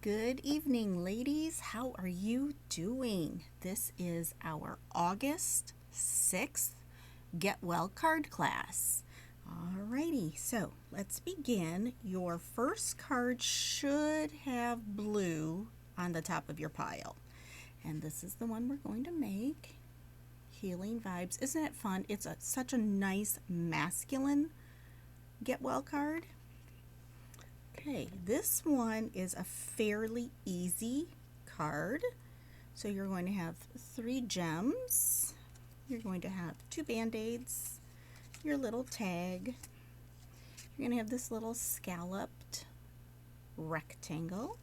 Good evening, ladies. How are you doing? This is our August 6th Get Well card class. Alrighty, so let's begin. Your first card should have blue on the top of your pile. And this is the one we're going to make. Healing Vibes. Isn't it fun? It's such a nice masculine Get Well card. Okay, this one is a fairly easy card. So you're going to have 3 gems. You're going to have 2 band-aids, your little tag. You're going to have this little scalloped rectangle,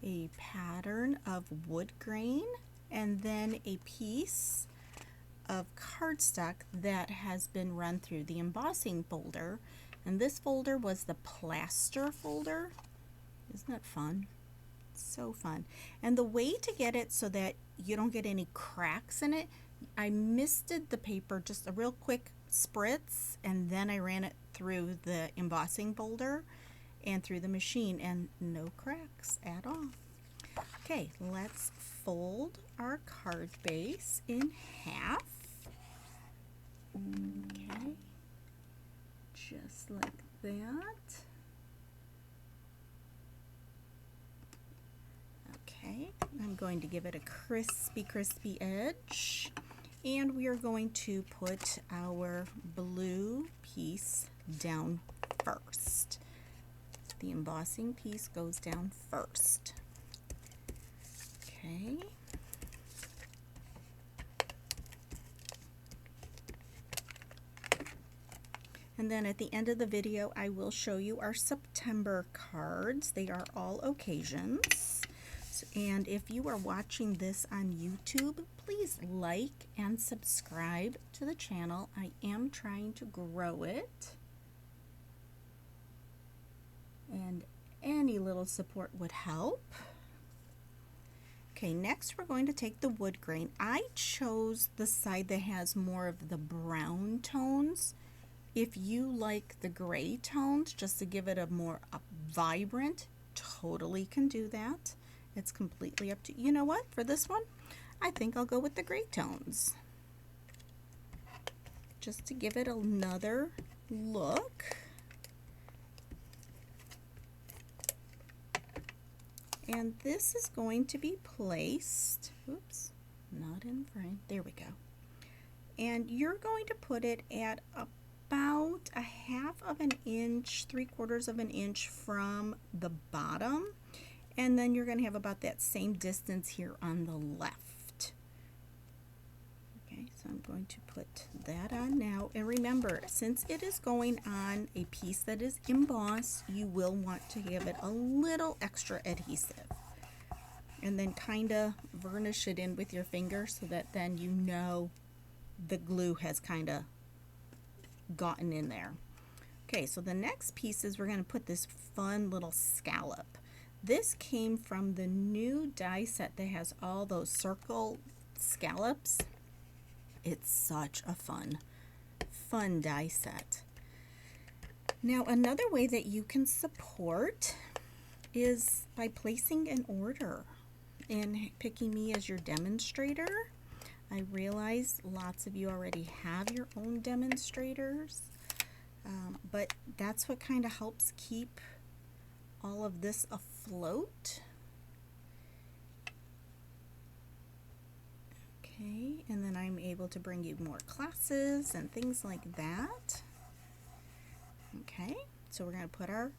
a pattern of wood grain, and then a piece of cardstock that has been run through the embossing folder. And this folder was the plaster folder. Isn't that fun? So fun. And the way to get it so that you don't get any cracks in it, I misted the paper, just a real quick spritz, and then I ran it through the embossing folder and through the machine, and no cracks at all. Okay, let's fold our card base in half. Okay. Just like that. Okay, I'm going to give it a crispy edge, and we are going to put our blue piece down first. The embossing piece goes down first. Okay. And then at the end of the video, I will show you our September cards. They are all occasions. And if you are watching this on YouTube, please like and subscribe to the channel. I am trying to grow it. And any little support would help. Okay, next we're going to take the wood grain. I chose the side that has more of the brown tones. If you like the gray tones, just to give it a more vibrant, totally can do that. It's completely up to you. You know what? For this one, I think I'll go with the gray tones. Just to give it another look. And this is going to be placed, oops, not in frame, there we go. And you're going to put it at about a 1/2 of an inch, 3/4 of an inch from the bottom, and then you're going to have about that same distance here on the left. Okay, so I'm going to put that on now, and remember, since it is going on a piece that is embossed, you will want to give it a little extra adhesive, and then kind of varnish it in with your finger so that then you know the glue has kind of gotten in there. Okay, so the next piece is we're going to put this fun little scallop. This came from the new die set that has all those circle scallops. It's such a fun die set. Now, another way that you can support is by placing an order and picking me as your demonstrator. I realize lots of you already have your own demonstrators, but that's what kind of helps keep all of this afloat. Okay, and then I'm able to bring you more classes and things like that. Okay, so we're going to put our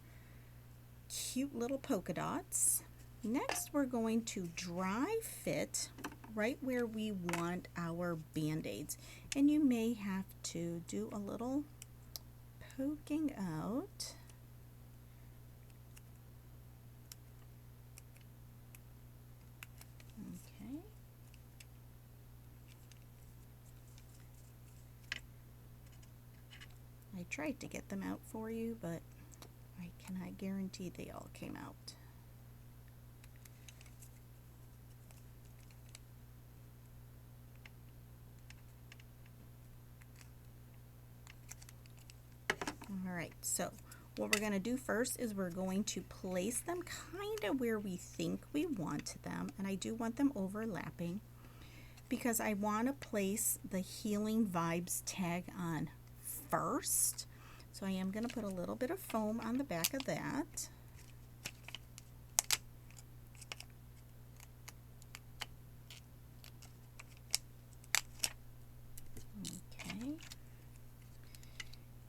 cute little polka dots. Next, we're going to dry fit right where we want our band-aids, and you may have to do a little poking out. Okay. I tried to get them out for you, but I cannot guarantee they all came out. All right, so what we're going to do first is we're going to place them kind of where we think we want them, and I do want them overlapping because I want to place the Healing Vibes tag on first. So I am going to put a little bit of foam on the back of that. Okay.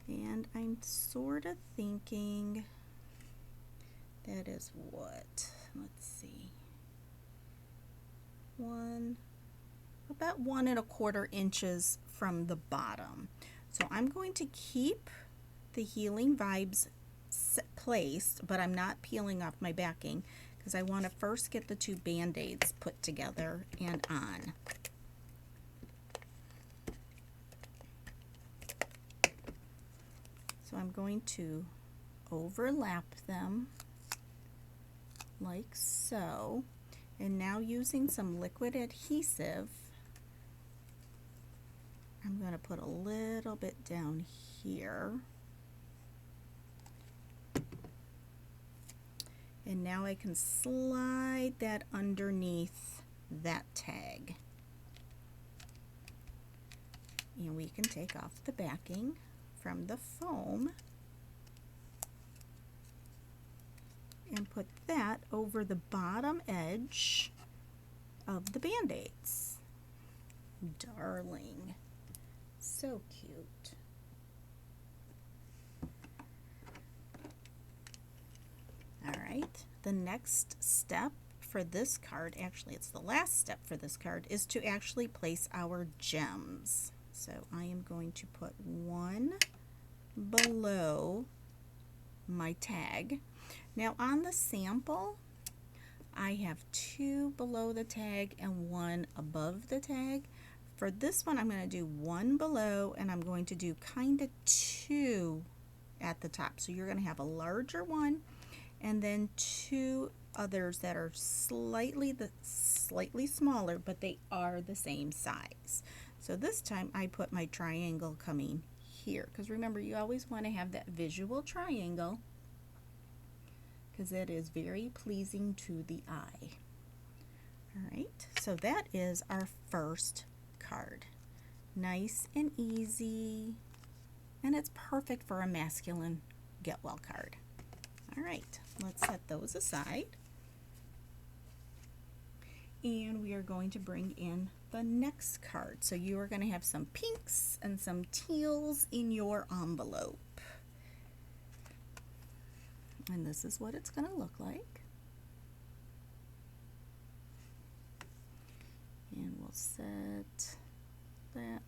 And I'm sort of thinking that is what, let's see, about 1¼ inches from the bottom. So I'm going to keep the Healing Vibes placed, but I'm not peeling off my backing because I want to first get the 2 band-aids put together and on. So I'm going to overlap them like so, and now using some liquid adhesive, I'm going to put a little bit down here. And now I can slide that underneath that tag. And we can take off the backing from the foam and put that over the bottom edge of the band-aids. Darling. So cute. All right, the next step for this card, actually it's the last step for this card, is to actually place our gems. So I am going to put one below my tag. Now on the sample, I have 2 below the tag and 1 above the tag. For this one, I'm going to do 1 below, and I'm going to do kind of 2 at the top. So you're going to have a larger one and then 2 others that are slightly smaller, but they are the same size. So this time I put my triangle coming here, because remember, you always want to have that visual triangle because it is very pleasing to the eye. All right, so that is our first card. Nice and easy, and it's perfect for a masculine get well card. All right, let's set those aside. And we are going to bring in the next card. So you are going to have some pinks and some teals in your envelope. And this is what it's going to look like. And we'll set that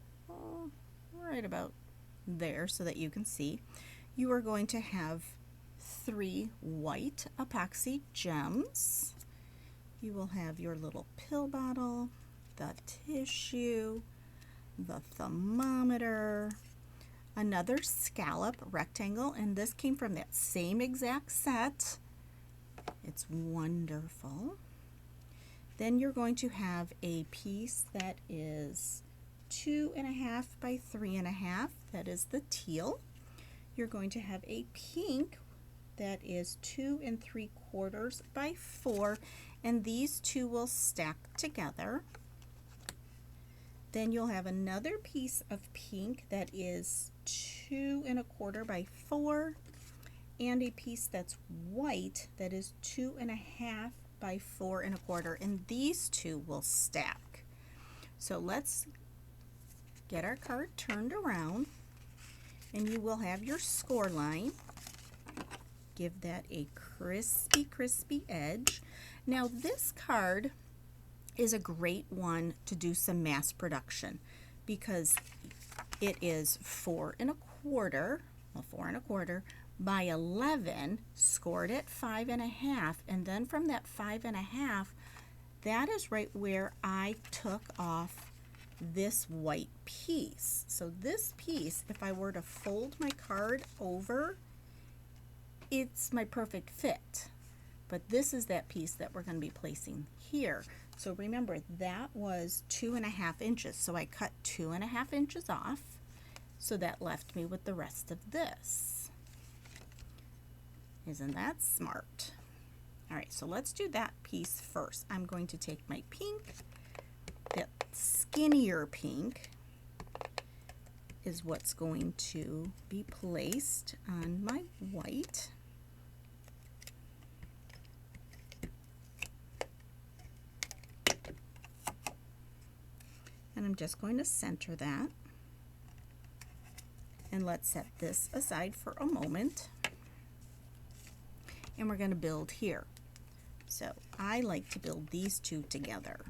right about there so that you can see. You are going to have 3 white epoxy gems. You will have your little pill bottle, the tissue, the thermometer, another scallop rectangle, and this came from that same exact set. It's wonderful. Then you're going to have a piece that is 2.5 by 3.5. That is the teal. You're going to have a pink that is 2 3/4 by 4, and these 2 will stack together. Then you'll have another piece of pink that is 2 1/4 by 4, and a piece that's white that is 2.5 by 4 1/4, and these 2 will stack. So let's get our card turned around, and you will have your score line. Give that a crispy edge. Now this card is a great one to do some mass production because it is 4 1/4 by 11, scored at 5.5, and then from that 5.5, that is right where I took off this white piece. So this piece, if I were to fold my card over, it's my perfect fit. But this is that piece that we're going to be placing here. So remember, that was 2.5 inches. So I cut 2.5 inches off. So that left me with the rest of this. Isn't that smart? All right, so let's do that piece first. I'm going to take my pink, that skinnier pink is what's going to be placed on my white. And I'm just going to center that. And let's set this aside for a moment. And we're going to build here. So I like to build these two together.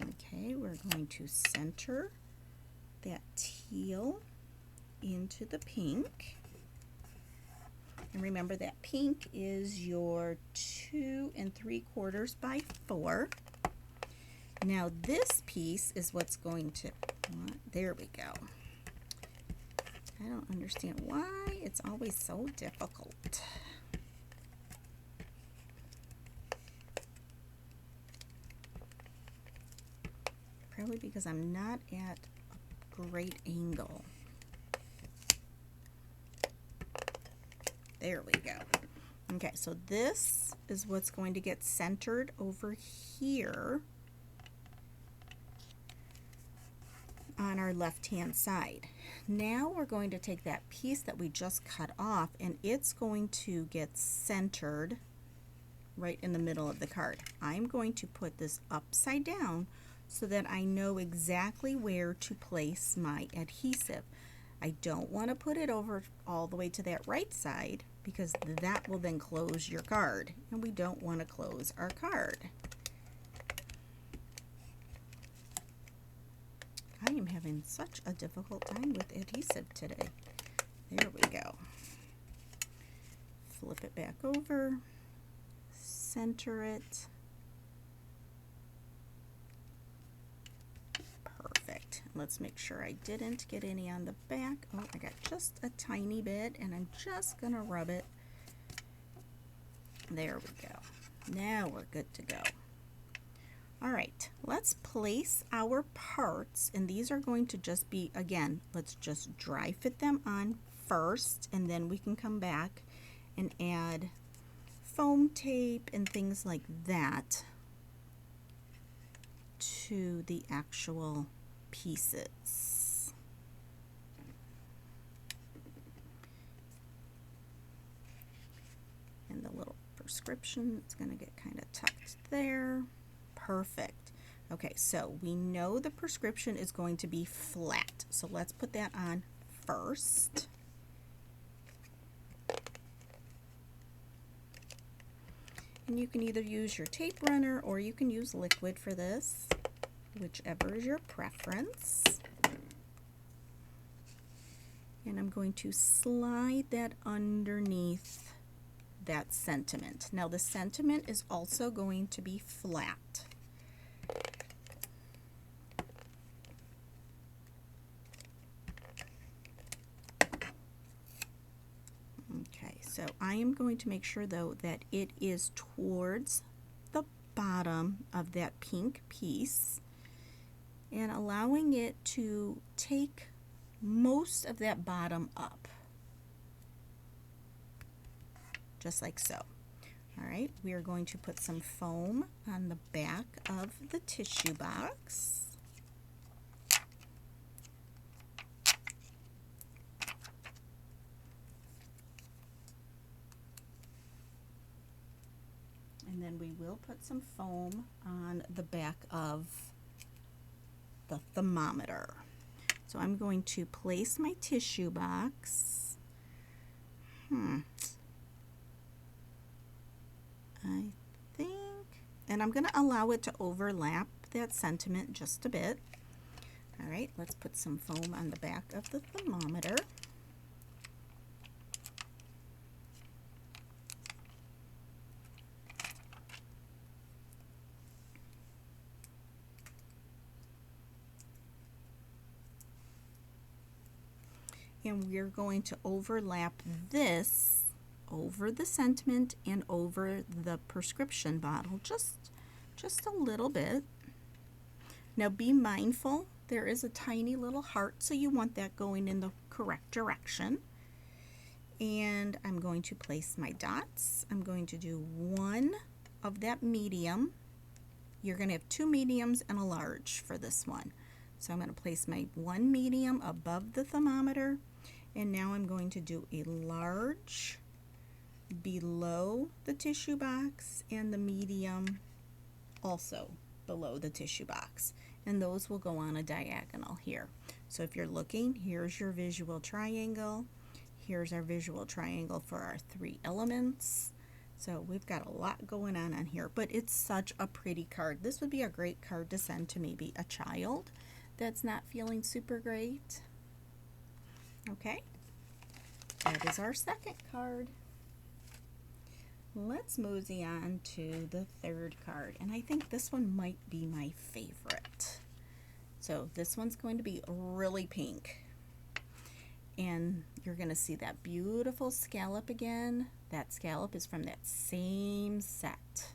Okay, we're going to center that teal into the pink. And remember that pink is your 2 3/4 by 4. Now this piece is what's going to, there we go. I don't understand why it's always so difficult. Probably because I'm not at a great angle. There we go. Okay, so this is what's going to get centered over here on our left-hand side. Now we're going to take that piece that we just cut off, and it's going to get centered right in the middle of the card. I'm going to put this upside down so that I know exactly where to place my adhesive. I don't want to put it over all the way to that right side because that will then close your card, and we don't want to close our card. I am having such a difficult time with adhesive today. There we go. Flip it back over, center it. Perfect. Let's make sure I didn't get any on the back. Oh, I got just a tiny bit, and I'm just going to rub it. There we go. Now we're good to go. All right, let's place our parts, and these are going to just be, again, let's just dry fit them on first, and then we can come back and add foam tape and things like that to the actual pieces. And the little prescription is going to get kind of tucked there. Perfect. Okay, so we know the prescription is going to be flat, so let's put that on first. And you can either use your tape runner or you can use liquid for this, whichever is your preference. And I'm going to slide that underneath that sentiment. Now the sentiment is also going to be flat. Okay, so I am going to make sure though that it is towards the bottom of that pink piece and allowing it to take most of that bottom up. Just like so. All right, we are going to put some foam on the back of the tissue box. And then we will put some foam on the back of the thermometer. So I'm going to place my tissue box. I think, and I'm going to allow it to overlap that sentiment just a bit. All right, let's put some foam on the back of the thermometer. And we're going to overlap this over the sentiment and over the prescription bottle, just just a little bit. Now be mindful, there is a tiny little heart, so you want that going in the correct direction. And I'm going to place my dots. I'm going to do one of that medium. You're going to have two mediums and a large for this one. So I'm going to place my one medium above the thermometer, and now I'm going to do a large below the tissue box and the medium also below the tissue box, and those will go on a diagonal here. So if you're looking, here's your visual triangle. Here's our visual triangle for our three elements. So we've got a lot going on here, but it's such a pretty card. This would be a great card to send to maybe a child that's not feeling super great. Okay, that is our second card. Let's mosey on to the third card, and I think this one might be my favorite. So this one's going to be really pink, and you're going to see that beautiful scallop again. That scallop is from that same set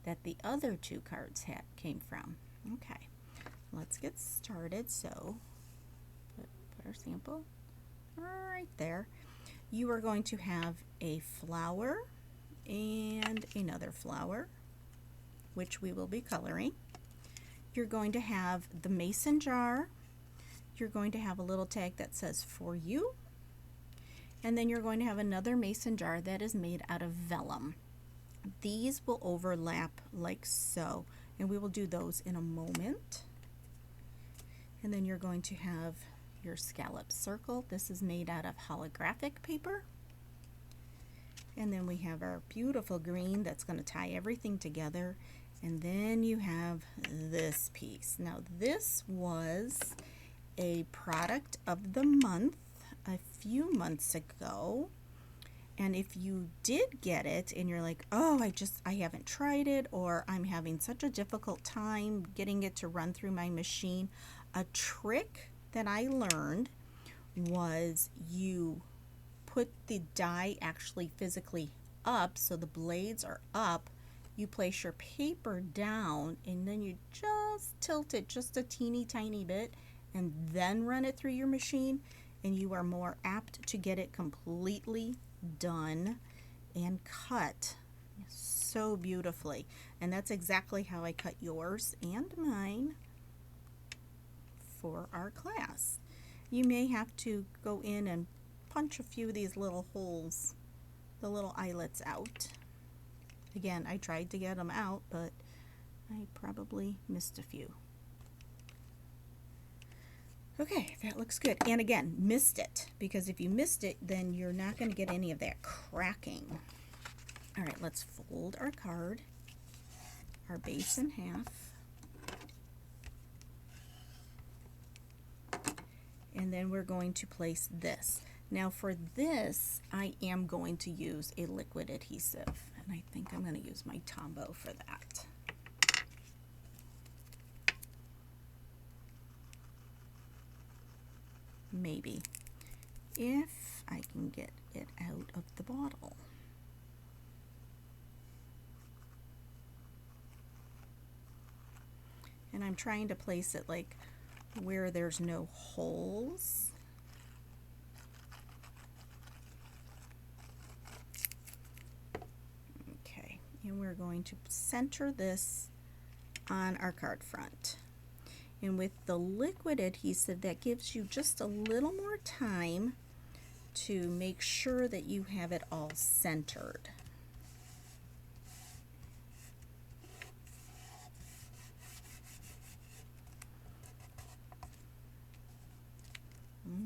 that the other two cards came from. Okay, let's get started. So put our sample right there. You are going to have a flower and another flower, which we will be coloring. You're going to have the mason jar. You're going to have a little tag that says "for you," and then you're going to have another mason jar that is made out of vellum. These will overlap like so, and we will do those in a moment. And then you're going to have your scallop circle. This is made out of holographic paper. And then we have our beautiful green that's going to tie everything together. And then you have this piece. Now this was a product of the month a few months ago. And if you did get it and you're like, oh, I haven't tried it, or I'm having such a difficult time getting it to run through my machine, a trick that I learned was you put the die actually physically up, so the blades are up. You place your paper down, and then you just tilt it just a teeny tiny bit and then run it through your machine, and you are more apt to get it completely done and cut so beautifully. And that's exactly how I cut yours and mine for our class. You may have to go in and punch a few of these little holes, the little eyelets out. Again, I tried to get them out, but I probably missed a few. Okay, that looks good. And again, missed it, because if you missed it, then you're not going to get any of that cracking. All right, let's fold our card, our base in half. And then we're going to place this. Now for this, I am going to use a liquid adhesive, and I think I'm going to use my Tombow for that. Maybe, if I can get it out of the bottle. And I'm trying to place it like where there's no holes. Okay, and we're going to center this on our card front. And with the liquid adhesive, that gives you just a little more time to make sure that you have it all centered.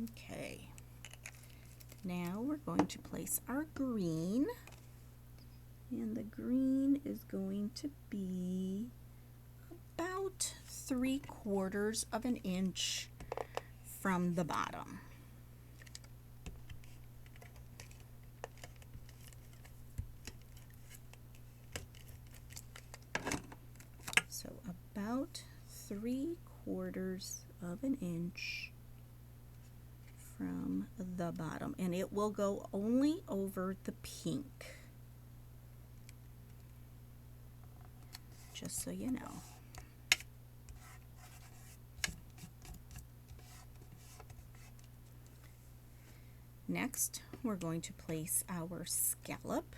Okay, now we're going to place our green, and the green is going to be about 3/4 of an inch from the bottom. So about 3/4 of an inch from the bottom, and it will go only over the pink. just so you know. Next, we're going to place our scallop.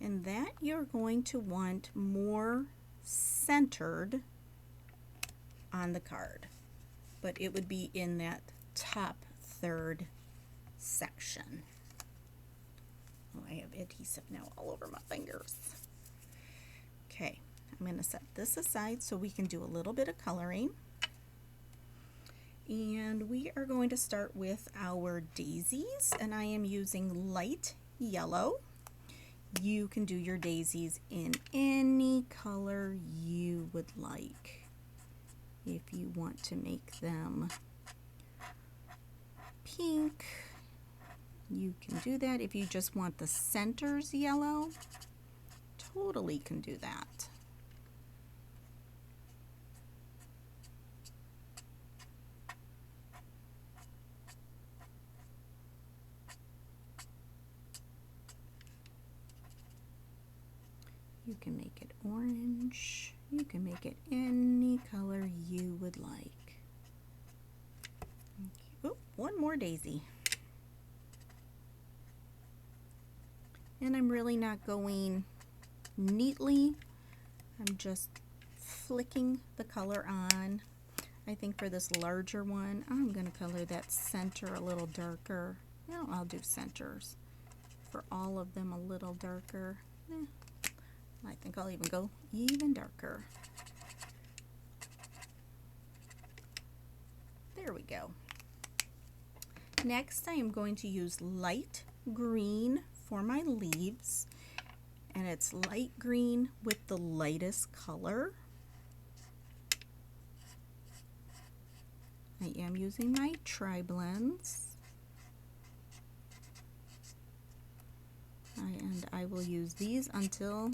And that you're going to want more centered on the card, but it would be in that top third section. Oh, I have adhesive now all over my fingers. Okay, I'm going to set this aside so we can do a little bit of coloring. And we are going to start with our daisies, and I am using light yellow. You can do your daisies in any color you would like. If you want to make them pink, you can do that. If you just want the centers yellow, totally can do that. You can make it orange. You can make it any color you would like. Okay. Oop, one more daisy. And I'm really not going neatly. I'm just flicking the color on. I think for this larger one, I'm going to color that center a little darker. No, I'll do centers. For all of them a little darker. I think I'll even go even darker. There we go. Next, I am going to use light green for my leaves, and it's light green with the lightest color. I am using my tri-blends, and I will use these until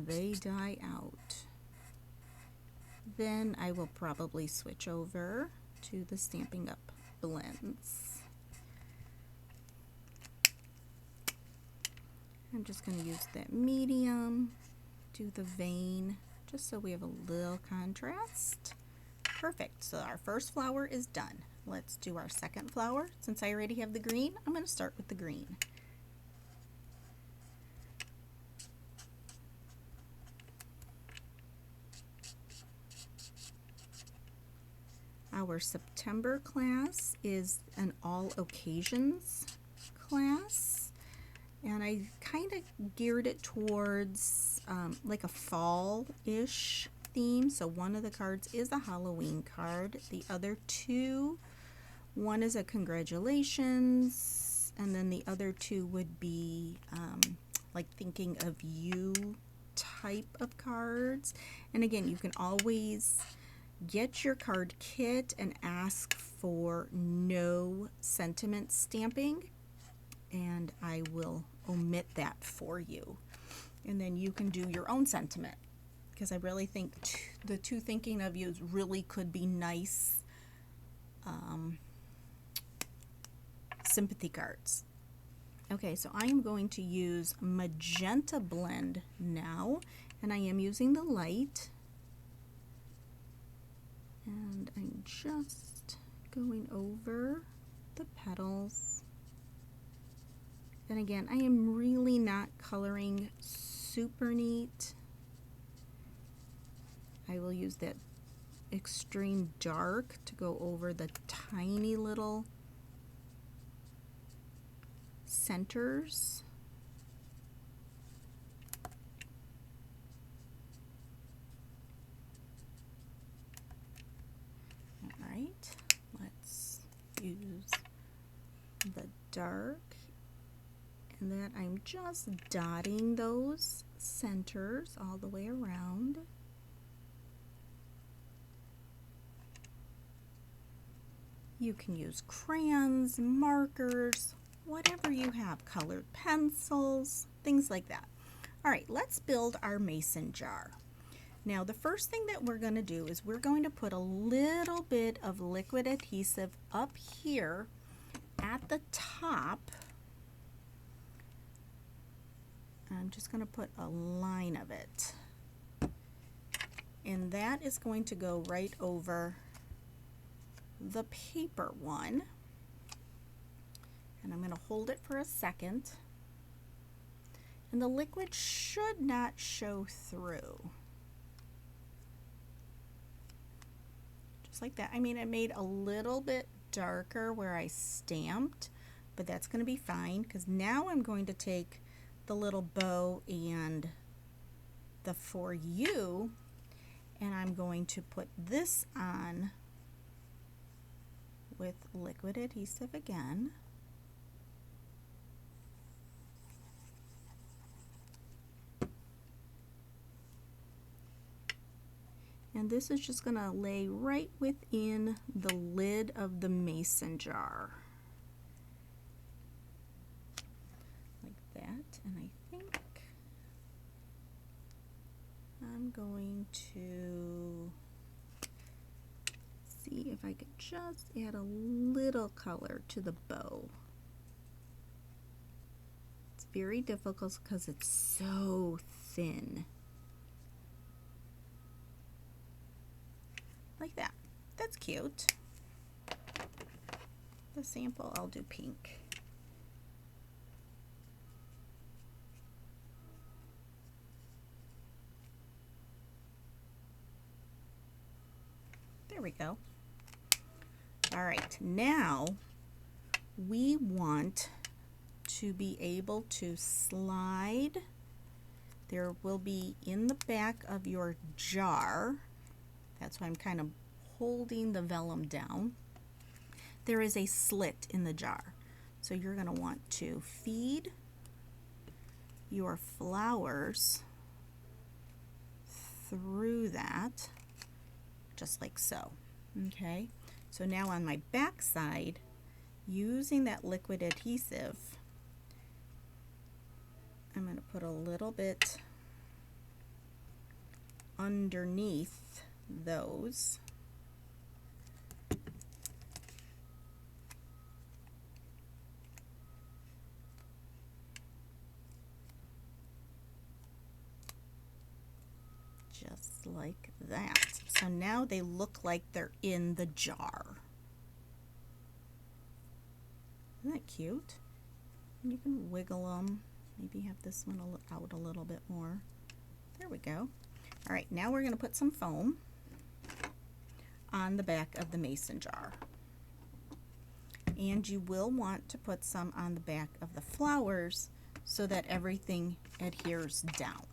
they die out. Then I will probably switch over to the Stampin' Up blends. I'm just going to use that medium, do the vein, just so we have a little contrast. Perfect. So our first flower is done. Let's do our second flower. Since I already have the green, I'm going to start with the green. Our September class is an all occasions class, and I kind of geared it towards like a fall-ish theme. So one of the cards is a Halloween card. The other two, one is a congratulations, and then the other two would be like thinking of you type of cards. And again, you can always get your card kit and ask for no sentiment stamping, and I will omit that for you. And then you can do your own sentiment, because I really think the two thinking of yous really could be nice sympathy cards. Okay, so I am going to use magenta blend now, and I am using the light. And I'm just going over the petals. And again, I am really not coloring super neat. I will use that extreme dark to go over the tiny little centers. Alright, let's use the dark, and then I'm just dotting those centers all the way around. You can use crayons, markers, whatever you have, colored pencils, things like that. All right, let's build our mason jar. Now the first thing that we're going to do is we're going to put a little bit of liquid adhesive up here at the top. I'm just going to put a line of it. And that is going to go right over the paper one. And I'm going to hold it for a second. And the liquid should not show through. Just like that. I mean, it made a little bit darker where I stamped, but that's going to be fine because now I'm going to take the little bow and the For You, and I'm going to put this on with liquid adhesive again. And this is just going to lay right within the lid of the mason jar. Like that. And I think I'm going to see if I could just add a little color to the bow. It's very difficult because it's so thin. Like that. That's cute. The sample, I'll do pink. There we go. All right, now we want to be able to slide. There will be in the back of your jar. That's why I'm kind of holding the vellum down. There is a slit in the jar. So you're going to want to feed your flowers through that, just like so. Okay, so now on my back side, using that liquid adhesive, I'm going to put a little bit underneath those. Just like that. So now they look like they're in the jar. Isn't that cute? And you can wiggle them. Maybe have this one out a little bit more. There we go. All right, now we're going to put some foam on the back of the mason jar. And you will want to put some on the back of the flowers so that everything adheres down.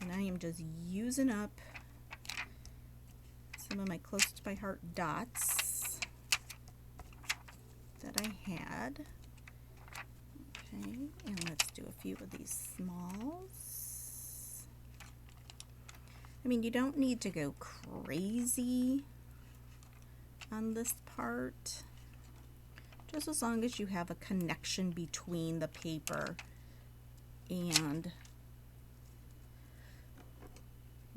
And I am just using up some of my close to my heart dots that I had. Okay, and let's do a few of these smalls. I mean, you don't need to go crazy on this part, just as long as you have a connection between the paper and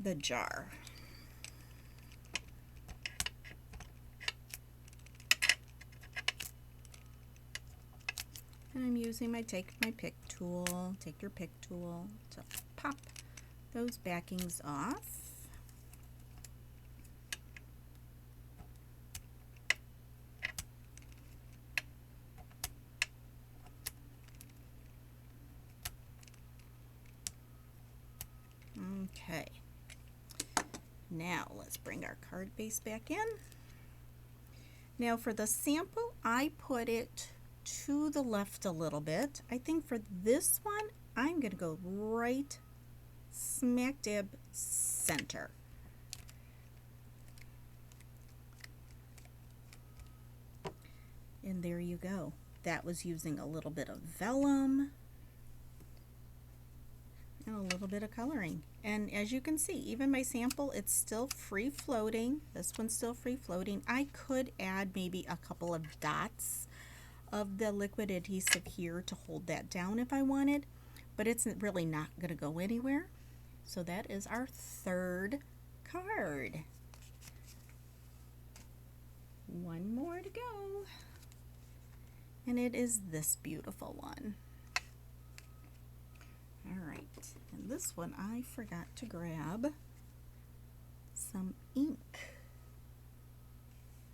the jar. And I'm using my take your pick tool to pop those backings off. Okay, now let's bring our card base back in. Now for the sample, I put it to the left a little bit. I think for this one, I'm going to go right smack dab center. And there you go. That was using a little bit of vellum and a little bit of coloring. And as you can see, even my sample, it's still free floating. This one's still free floating. I could add maybe a couple of dots of the liquid adhesive here to hold that down if I wanted, but it's really not going to go anywhere. So that is our third card. One more to go. And it is this beautiful one. All right, and this one I forgot to grab some ink.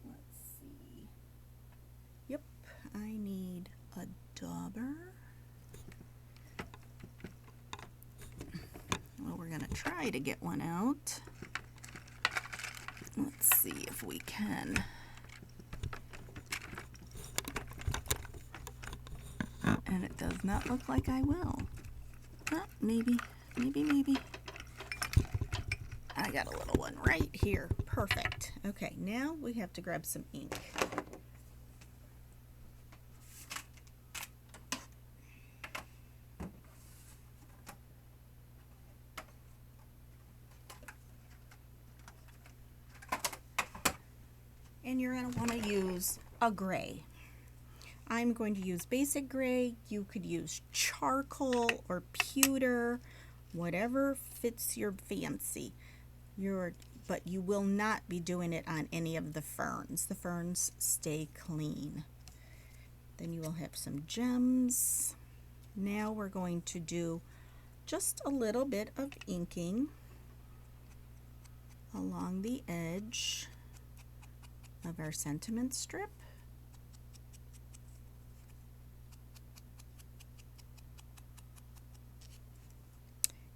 Let's see. Yep, I need a dauber. Well, we're gonna try to get one out. Let's see if we can. And it does not look like I will. Maybe. I got a little one right here. Perfect. Okay, now we have to grab some ink. And you're going to want to use a gray. I'm going to use basic gray. You could use charcoal or pewter, whatever fits your fancy. But you will not be doing it on any of the ferns. The ferns stay clean. Then you will have some gems. Now we're going to do just a little bit of inking along the edge of our sentiment strip.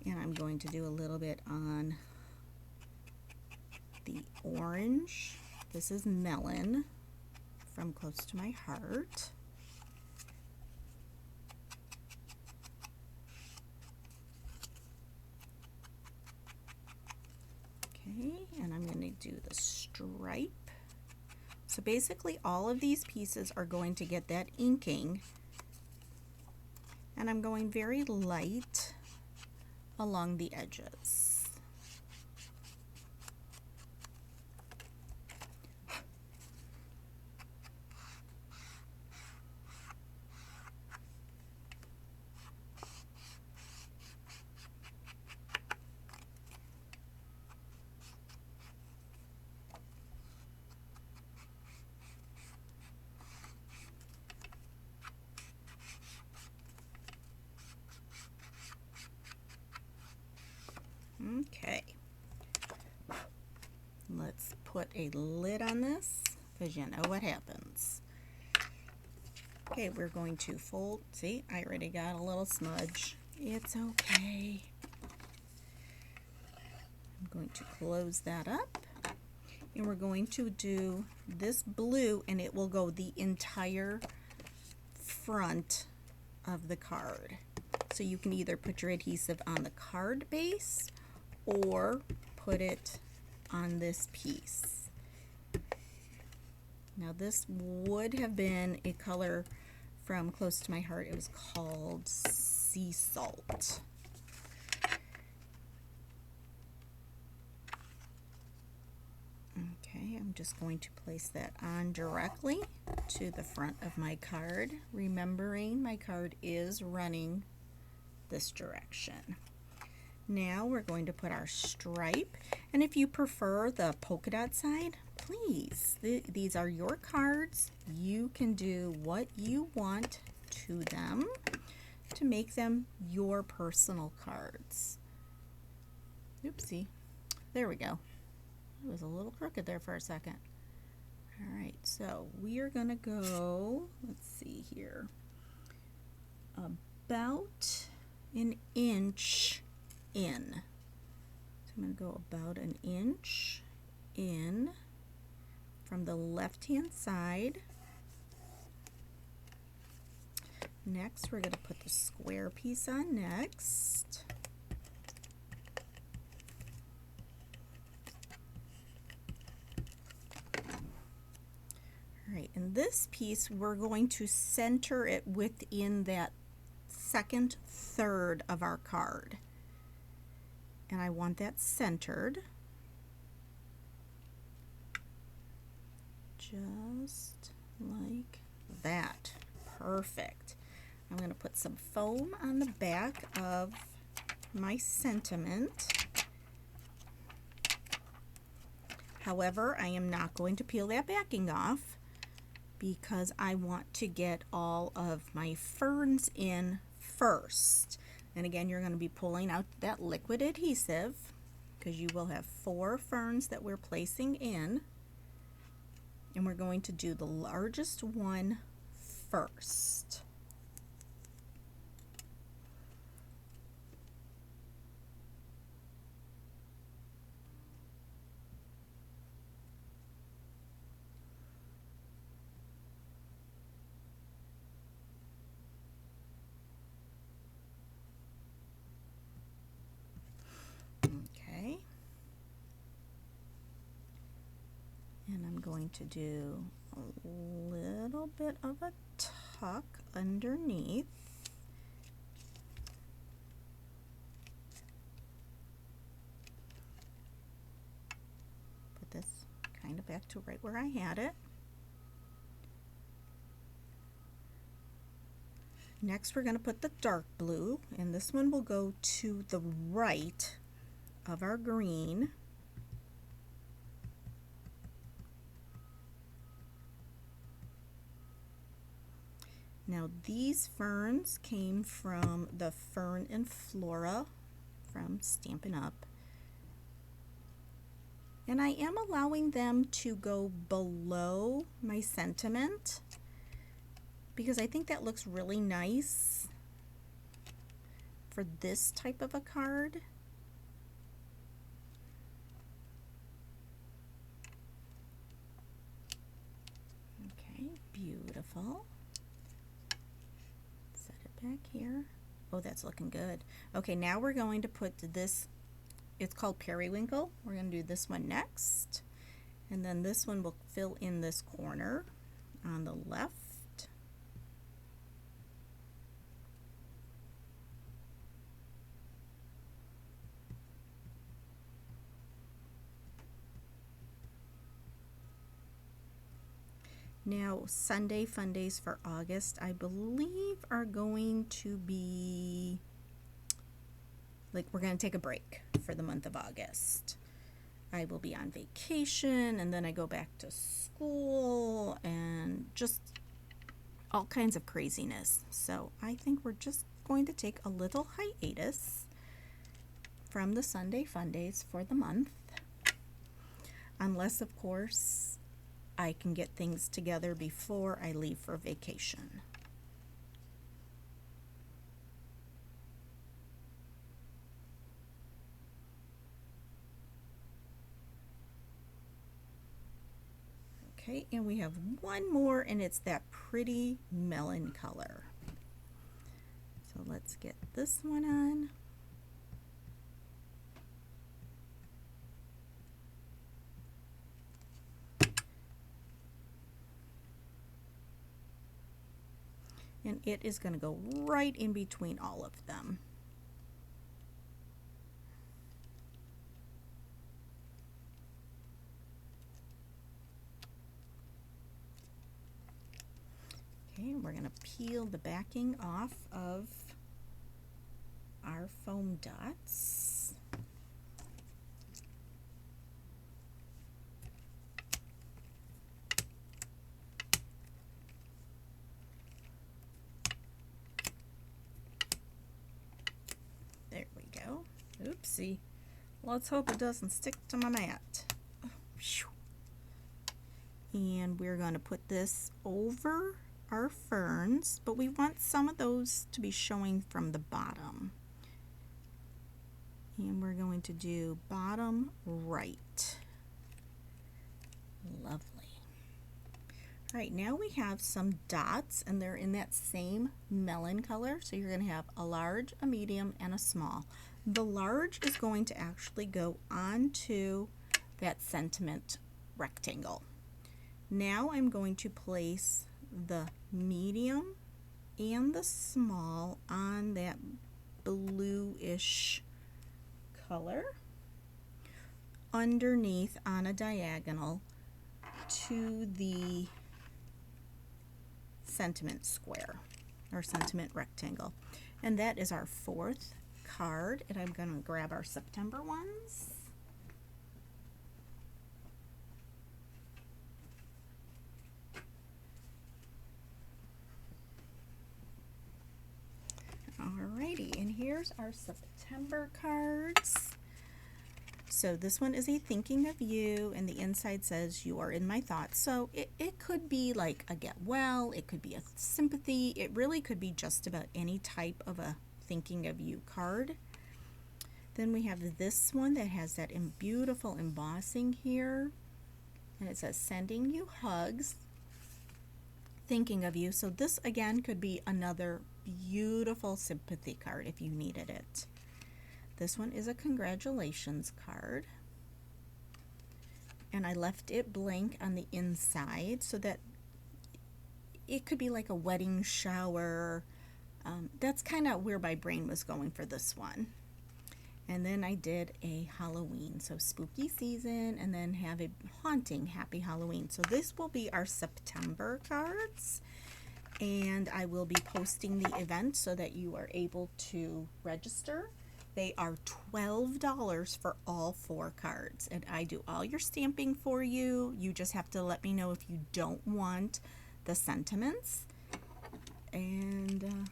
And I'm going to do a little bit on the orange. This is Melon from Close to My Heart. Okay, and I'm going to do the stripe. So basically all of these pieces are going to get that inking, and I'm going very light along the edges. Okay, let's put a lid on this because you know what happens. Okay, we're going to fold. See, I already got a little smudge. It's okay. I'm going to close that up, and we're going to do this blue, and it will go the entire front of the card. So you can either put your adhesive on the card base or put it on this piece. Now this would have been a color from Close to My Heart. It was called Sea Salt. Okay, I'm just going to place that on directly to the front of my card, remembering my card is running this direction. Now we're going to put our stripe, and if you prefer the polka dot side, please, these are your cards. You can do what you want to them to make them your personal cards. Oopsie, there we go. It was a little crooked there for a second. All right, so we are gonna go, let's see here, about an inch in. So I'm going to go about an inch in from the left hand side. Next we're going to put the square piece on next. Alright, and this piece we're going to center it within that second third of our card. And I want that centered. Just like that. Perfect. I'm going to put some foam on the back of my sentiment. However, I am not going to peel that backing off because I want to get all of my ferns in first. And again, you're going to be pulling out that liquid adhesive because you will have 4 ferns that we're placing in. And we're going to do the largest one first. Okay. And I'm going to do a little bit of a tuck underneath. Put this kind of back to right where I had it. Next we're going to put the dark blue, and this one will go to the right of our green. Now these ferns came from the Fern and Flora from Stampin' Up. And I am allowing them to go below my sentiment because I think that looks really nice for this type of a card. Okay, beautiful. Set it back here. Oh, that's looking good. Okay, now we're going to put this, it's called Periwinkle. We're going to do this one next. And then this one will fill in this corner on the left. Now, Sunday Fun Days for August, I believe are going to be, like, we're going to take a break for the month of August. I will be on vacation, and then I go back to school, and just all kinds of craziness. So I think we're just going to take a little hiatus from the Sunday Fun Days for the month. Unless, of course, I can get things together before I leave for vacation. Okay, and we have one more, and it's that pretty melon color. So let's get this one on. And it is going to go right in between all of them. Okay, we're going to peel the backing off of our foam dots. There we go. Oopsie. Let's hope it doesn't stick to my mat. And we're going to put this over our ferns, but we want some of those to be showing from the bottom. And we're going to do bottom right. Lovely. All right, now we have some dots, and they're in that same melon color. So you're going to have a large, a medium, and a small. The large is going to actually go onto that sentiment rectangle. Now I'm going to place the medium and the small on that bluish color underneath on a diagonal to the sentiment square or sentiment rectangle. And that is our fourth card, and I'm going to grab our September ones. Alrighty, and here's our September cards. So this one is a thinking of you, and the inside says you are in my thoughts. So it could be like a get well, it could be a sympathy, it really could be just about any type of a thinking of you card. Then we have this one that has that beautiful embossing here, and it says sending you hugs, thinking of you. So this again could be another beautiful sympathy card if you needed it. This one is a congratulations card, and I left it blank on the inside so that it could be like a wedding shower. That's kind of where my brain was going for this one. And then I did a Halloween, so spooky season, and then have a haunting happy Halloween. So this will be our September cards, and I will be posting the event so that you are able to register. They are $12 for all 4 cards, and I do all your stamping for you. You just have to let me know if you don't want the sentiments, and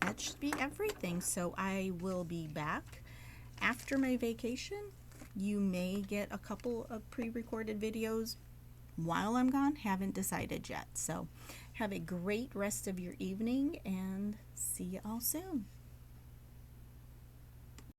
that should be everything. So I will be back after my vacation. You may get a couple of pre-recorded videos while I'm gone. Haven't decided yet. So have a great rest of your evening, and see you all soon.